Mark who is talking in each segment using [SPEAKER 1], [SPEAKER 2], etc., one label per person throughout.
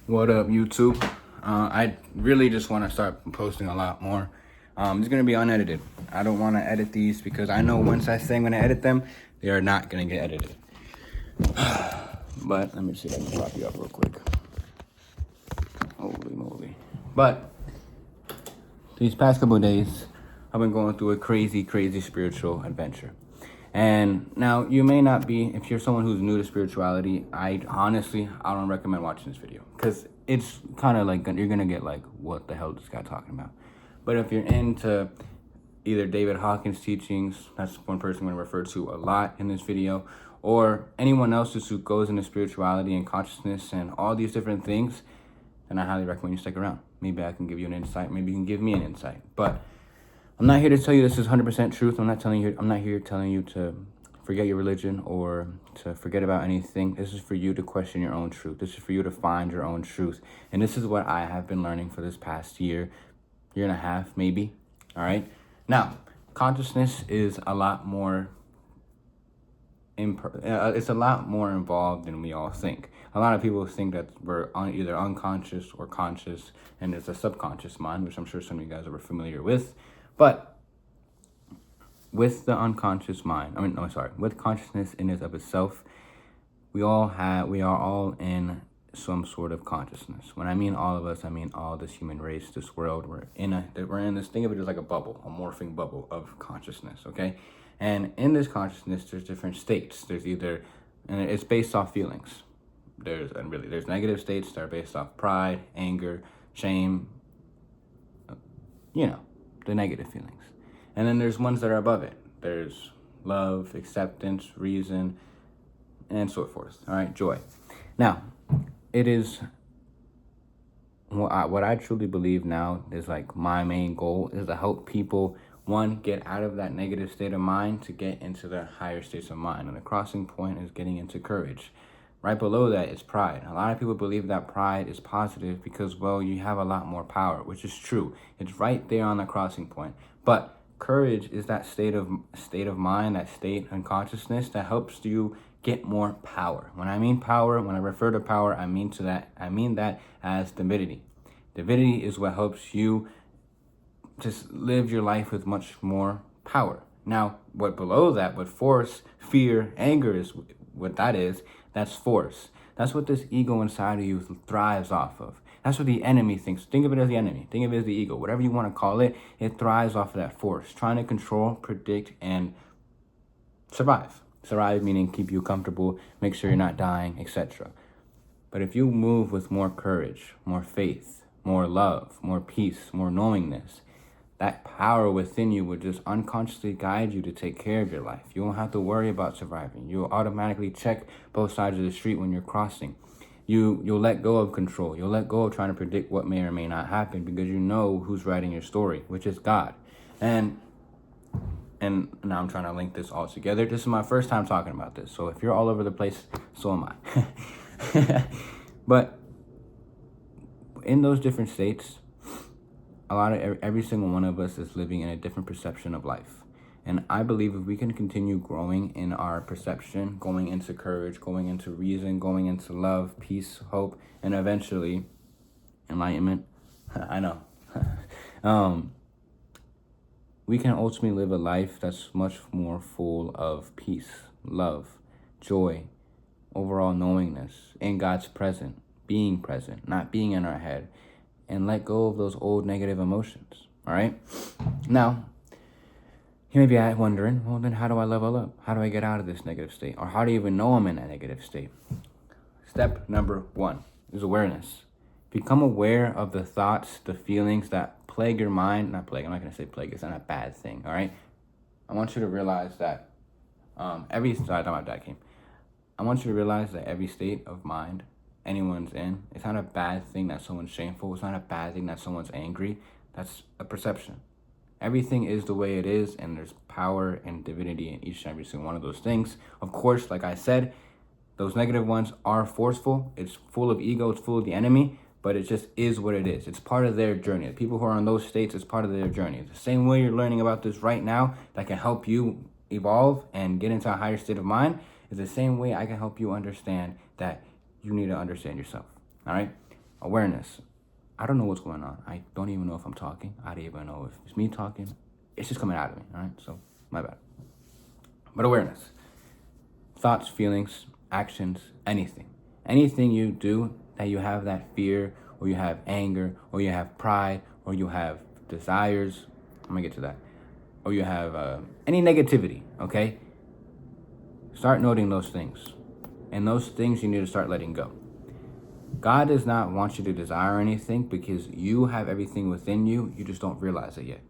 [SPEAKER 1] What up, YouTube? I really just want to start posting a lot more. It's going to be unedited. I don't want to edit these because I know once I say I'm going to edit them, they are not going to get edited. But let me see if I can pop you up real quick. Holy moly. But these past couple of days, I've been going through a crazy spiritual adventure. And now you may not be, if you're someone who's new to spirituality, I don't recommend watching this video because it's kind of like, you're going to get like, what the hell is this guy talking about? But if you're into either David Hawkins' teachings, that's one person I'm going to refer to a lot in this video, or anyone else who goes into spirituality and consciousness and all these different things, then I highly recommend you stick around. Maybe I can give you an insight. Maybe you can give me an insight. But I'm not here to tell you this is 100% truth. I'm not here telling you to forget your religion or to forget about anything. This is for you to question your own truth. This is for you to find your own truth. And this is what I have been learning for this past year and a half, maybe. All right. Now, consciousness is a lot more it's a lot more involved than we all think. A lot of people think that we're either unconscious or conscious, and it's a subconscious mind, which I'm sure some of you guys are familiar with. But with the unconscious mind, with consciousness in and of itself, we are all in some sort of consciousness. When I mean all of us, I mean all this human race, this world. We're in this, think of it as like a bubble, a morphing bubble of consciousness, okay? And in this consciousness, there's different states. And it's based off feelings. There's negative states that are based off pride, anger, shame, the negative feelings. And then there's ones that are above it. There's love, acceptance, reason, and so forth. All right, joy. Now, it is what I truly believe now is like my main goal is to help people, one, get out of that negative state of mind to get into the higher states of mind. And the crossing point is getting into courage. Right below that is pride. A lot of people believe that pride is positive because, well, you have a lot more power, which is true. It's right there on the crossing point. But courage is that state of mind, that state of consciousness that helps you get more power. When I mean power, when I refer to power, I mean that as divinity. Divinity is what helps you just live your life with much more power. Now, what below that, what force, fear, anger is, what that is, that's force. That's what this ego inside of you thrives off of. That's what the enemy thinks. Think of it as the enemy. Think of it as the ego. Whatever you want to call it, it thrives off of that force. Trying to control, predict, and survive. Survive meaning keep you comfortable, make sure you're not dying, etc. But if you move with more courage, more faith, more love, more peace, more knowingness, that power within you would just unconsciously guide you to take care of your life. You won't have to worry about surviving. You'll automatically check both sides of the street when you're crossing. You'll let go of control. You'll let go of trying to predict what may or may not happen because you know who's writing your story, which is God. And now I'm trying to link this all together. This is my first time talking about this. So if you're all over the place, so am I. But in those different states, every single one of us is living in a different perception of life. And I believe if we can continue growing in our perception, going into courage, going into reason, going into love, peace, hope, and eventually enlightenment, I know, we can ultimately live a life that's much more full of peace, love, joy, overall knowingness, in God's presence, not being in our head, and let go of those old negative emotions, all right? Now, you may be wondering, well, then how do I level up? How do I get out of this negative state? Or how do you even know I'm in that negative state? Step number 1 is awareness. Become aware of the thoughts, the feelings that plague your mind. Not plague, I'm not going to say plague, it's not a bad thing, all right? I want you to realize that I want you to realize that every state of mind anyone's in, it's not a bad thing that someone's shameful. It's not a bad thing that someone's angry. That's a perception. Everything is the way it is, and there's power and divinity in each and every single one of those things. Of course, like I said, those negative ones are forceful. It's full of ego. It's full of the enemy, but it just is what it is. It's part of their journey. The people who are in those states, it's part of their journey. The same way you're learning about this right now that can help you evolve and get into a higher state of mind is the same way I can help you understand that you need to understand yourself. All right. Awareness. I don't know what's going on. I don't even know if I'm talking. I don't even know if it's me talking. It's just coming out of me, all right? So, my bad. But awareness. Thoughts, feelings, actions, anything. Anything you do that you have that fear, or you have anger, or you have pride, or you have desires. I'm going to get to that. Or you have any negativity, okay? Start noting those things. And those things you need to start letting go. God does not want you to desire anything because you have everything within you. You just don't realize it yet.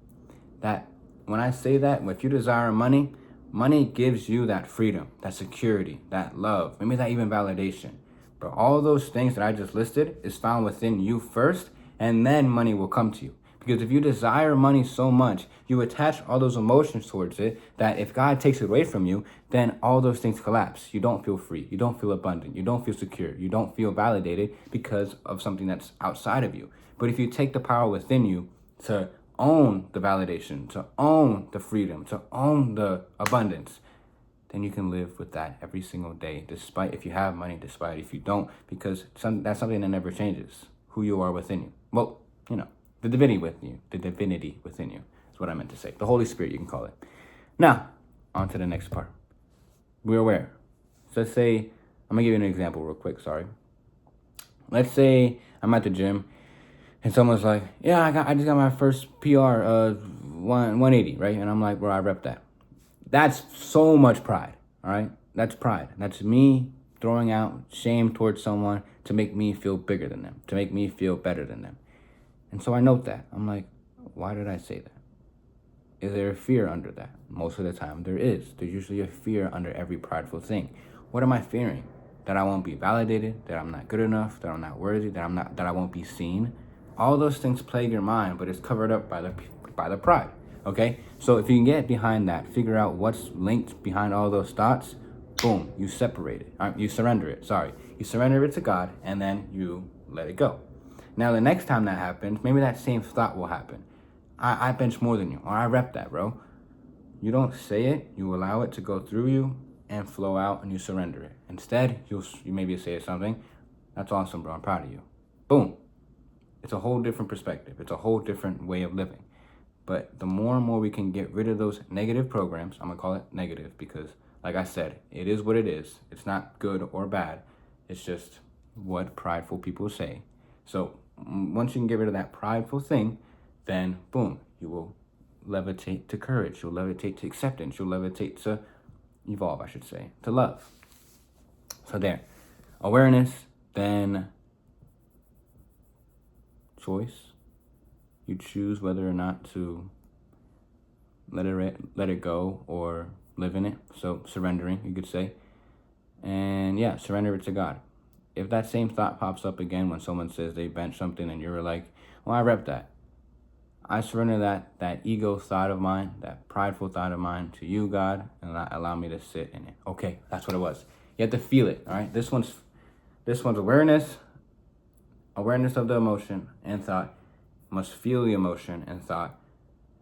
[SPEAKER 1] That when I say that, if you desire money, money gives you that freedom, that security, that love, maybe that even validation. But all those things that I just listed is found within you first, and then money will come to you. Because if you desire money so much, you attach all those emotions towards it that if God takes it away from you, then all those things collapse. You don't feel free. You don't feel abundant. You don't feel secure. You don't feel validated because of something that's outside of you. But if you take the power within you to own the validation, to own the freedom, to own the abundance, then you can live with that every single day, despite if you have money, despite if you don't, because that's something that never changes, who you are within you. Well, the divinity within you is what I meant to say. The Holy Spirit, you can call it. Now, on to the next part. We're aware. So let's say, I'm gonna give you an example real quick, sorry. Let's say I'm at the gym and someone's like, yeah, I just got my first PR, 180, right? And I'm like, bro, I rep that. That's so much pride, all right? That's pride. That's me throwing out shame towards someone to make me feel bigger than them, to make me feel better than them. And so I note that. I'm like, why did I say that? Is there a fear under that? Most of the time there is. There's usually a fear under every prideful thing. What am I fearing? That I won't be validated, that I'm not good enough, that I'm not worthy, that I won't be seen. All those things plague your mind, but it's covered up by the pride. Okay? So if you can get behind that, figure out what's linked behind all those thoughts, boom, you separate it. You surrender it, sorry. You surrender it to God, and then you let it go. Now, the next time that happens, maybe that same thought will happen. I bench more than you, or I rep that, bro. You don't say it, you allow it to go through you and flow out, and you surrender it. Instead, you maybe say something, that's awesome, bro, I'm proud of you. Boom. It's a whole different perspective. It's a whole different way of living. But the more and more we can get rid of those negative programs, I'm going to call it negative because, like I said, it is what it is. It's not good or bad. It's just what prideful people say. So once you can get rid of that prideful thing, then boom, you will levitate to courage. You'll levitate to acceptance. You'll levitate to evolve, I should say, to love. So there, awareness, then choice. You choose whether or not to let it go or live in it. So surrendering, you could say. And yeah, surrender it to God. If that same thought pops up again when someone says they bench something and you're like, well, I rep that. I surrender that ego thought of mine, that prideful thought of mine to you, God, and allow me to sit in it. Okay, that's what it was. You have to feel it, all right? This one's awareness of the emotion and thought. Must feel the emotion and thought,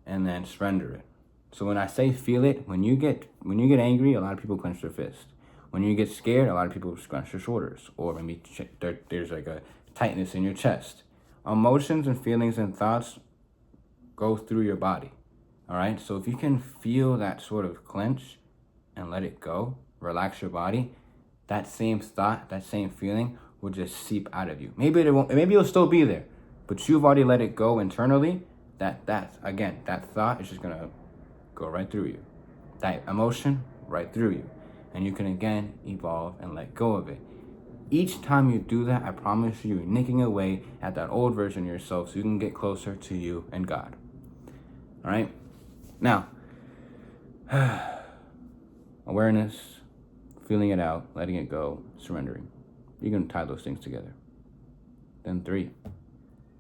[SPEAKER 1] and then surrender it. So when I say feel it, when you get angry, a lot of people clench their fist. When you get scared, a lot of people scrunch their shoulders, or maybe there's like a tightness in your chest. Emotions and feelings and thoughts go through your body, all right? So if you can feel that sort of clench and let it go, relax your body, that same thought, that same feeling will just seep out of you. Maybe it'll still be there, but you've already let it go internally. That thought is just gonna go right through you. That emotion, right through you. And you can again evolve and let go of it. Each time you do that, I promise you, you're nicking away at that old version of yourself so you can get closer to you and God. All right? Now, awareness, feeling it out, letting it go, surrendering. You're going to tie those things together. Then 3,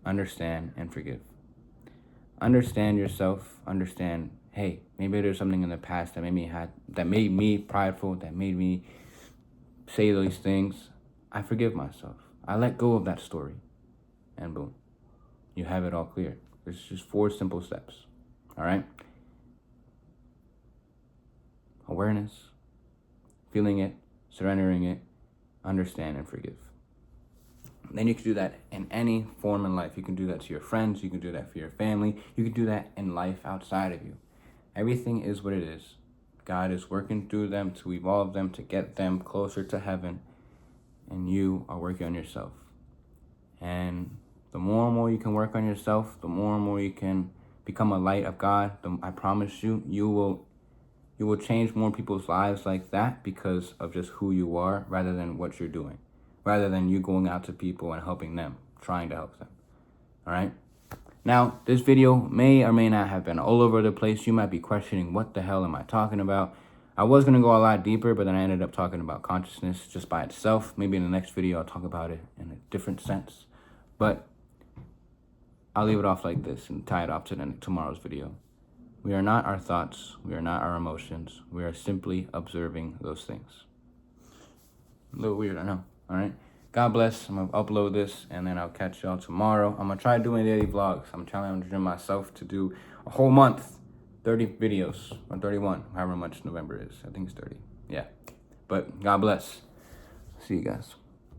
[SPEAKER 1] understand and forgive. Understand yourself. Understand, hey, maybe there's something in the past that made me prideful, that made me say those things. I forgive myself. I let go of that story. And boom, you have it all clear. It's just 4 simple steps. All right? Awareness, feeling it, surrendering it, understand and forgive. then you can do that in any form in life. You can do that to your friends. You can do that for your family. You can do that in life outside of you. Everything is what it is. God is working through them to evolve them, to get them closer to heaven. And you are working on yourself. And the more and more you can work on yourself, the more and more you can become a light of God. I promise you, you will change more people's lives like that because of just who you are rather than what you're doing. Rather than you going out to people and helping them, trying to help them. All right? Now, this video may or may not have been all over the place. You might be questioning, what the hell am I talking about? I was going to go a lot deeper, but then I ended up talking about consciousness just by itself. Maybe in the next video, I'll talk about it in a different sense. But I'll leave it off like this and tie it off to tomorrow's video. We are not our thoughts. We are not our emotions. We are simply observing those things. A little weird, I know. All right? God bless. I'm going to upload this, and then I'll catch y'all tomorrow. I'm going to try doing daily vlogs. I'm challenging myself to do a whole month, 30 videos, or 31, however much November is. I think it's 30. Yeah. But God bless. See you guys.